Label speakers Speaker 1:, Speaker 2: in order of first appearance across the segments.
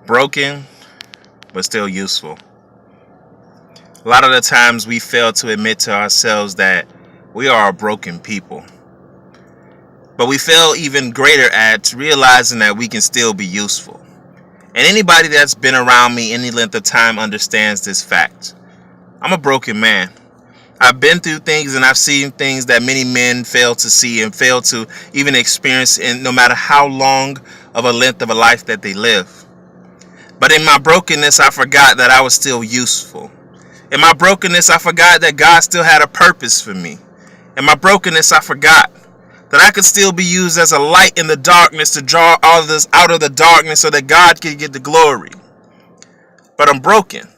Speaker 1: Broken, but still useful. A lot of the times we fail to admit to ourselves that we are a broken people. But we fail even greater at realizing that we can still be useful. And anybody that's been around me any length of time understands this fact. I'm a broken man. I've been through things and I've seen things that many men fail to see and fail to even experience, in no matter how long of a length of a life that they live. But in my brokenness, I forgot that I was still useful. In my brokenness, I forgot that God still had a purpose for me. In my brokenness, I forgot that I could still be used as a light in the darkness to draw others out of the darkness so that God could get the glory. But I'm broken.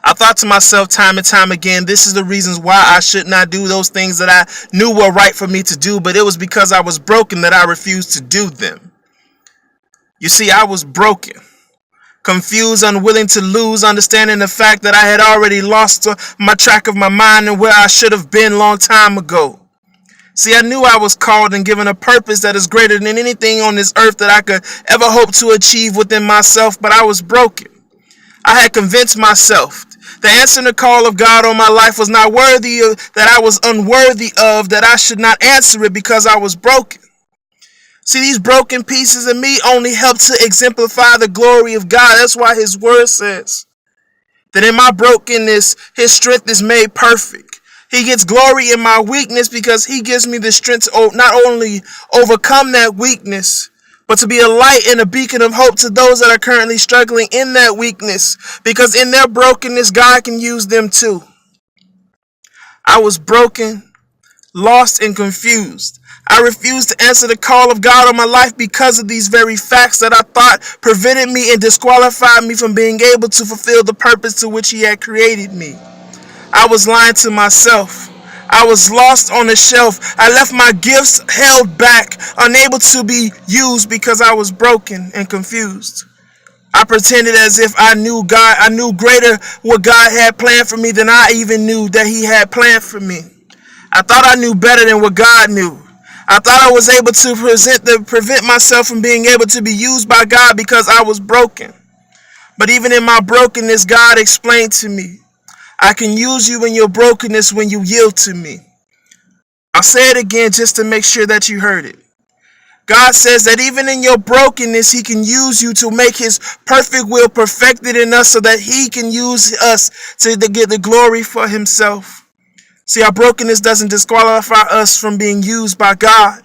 Speaker 1: I thought to myself time and time again, this is the reasons why I should not do those things that I knew were right for me to do, but it was because I was broken that I refused to do them. You see, I was broken. Confused, unwilling to lose, understanding the fact that I had already lost my track of my mind and where I should have been long time ago. See, I knew I was called and given a purpose that is greater than anything on this earth that I could ever hope to achieve within myself, but I was broken. I had convinced myself the answering the call of God on my life was not worthy of, that I was unworthy of, that I should not answer it because I was broken. See, these broken pieces of me only help to exemplify the glory of God. That's why his word says that in my brokenness, his strength is made perfect. He gets glory in my weakness because he gives me the strength to not only overcome that weakness, but to be a light and a beacon of hope to those that are currently struggling in that weakness, because in their brokenness, God can use them too. I was broken, lost, and confused. I refused to answer the call of God on my life because of these very facts that I thought prevented me and disqualified me from being able to fulfill the purpose to which he had created me. I was lying to myself. I was lost on a shelf. I left my gifts held back, unable to be used because I was broken and confused. I pretended as if I knew God. I knew greater what God had planned for me than I even knew that he had planned for me. I thought I knew better than what God knew. I thought I was able to prevent myself from being able to be used by God because I was broken. But even in my brokenness, God explained to me, I can use you in your brokenness when you yield to me. I'll say it again just to make sure that you heard it. God says that even in your brokenness, he can use you to make his perfect will perfected in us so that he can use us to get the glory for himself. See, our brokenness doesn't disqualify us from being used by God.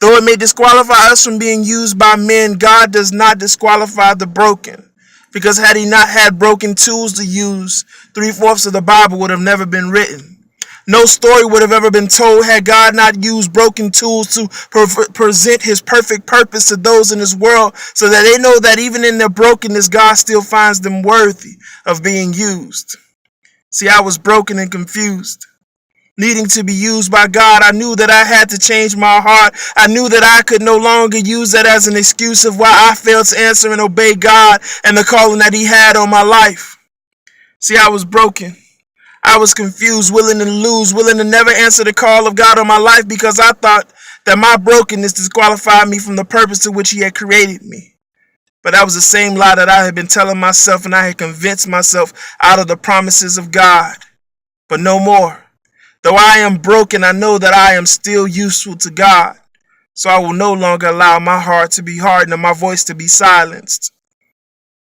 Speaker 1: Though it may disqualify us from being used by men, God does not disqualify the broken. Because had he not had broken tools to use, 3/4 of the Bible would have never been written. No story would have ever been told had God not used broken tools to present his perfect purpose to those in this world so that they know that even in their brokenness, God still finds them worthy of being used. See, I was broken and confused. Needing to be used by God, I knew that I had to change my heart. I knew that I could no longer use that as an excuse of why I failed to answer and obey God and the calling that he had on my life. See, I was broken. I was confused, willing to lose, willing to never answer the call of God on my life because I thought that my brokenness disqualified me from the purpose to which he had created me. But that was the same lie that I had been telling myself, and I had convinced myself out of the promises of God. But no more. Though I am broken, I know that I am still useful to God. So I will no longer allow my heart to be hardened and my voice to be silenced.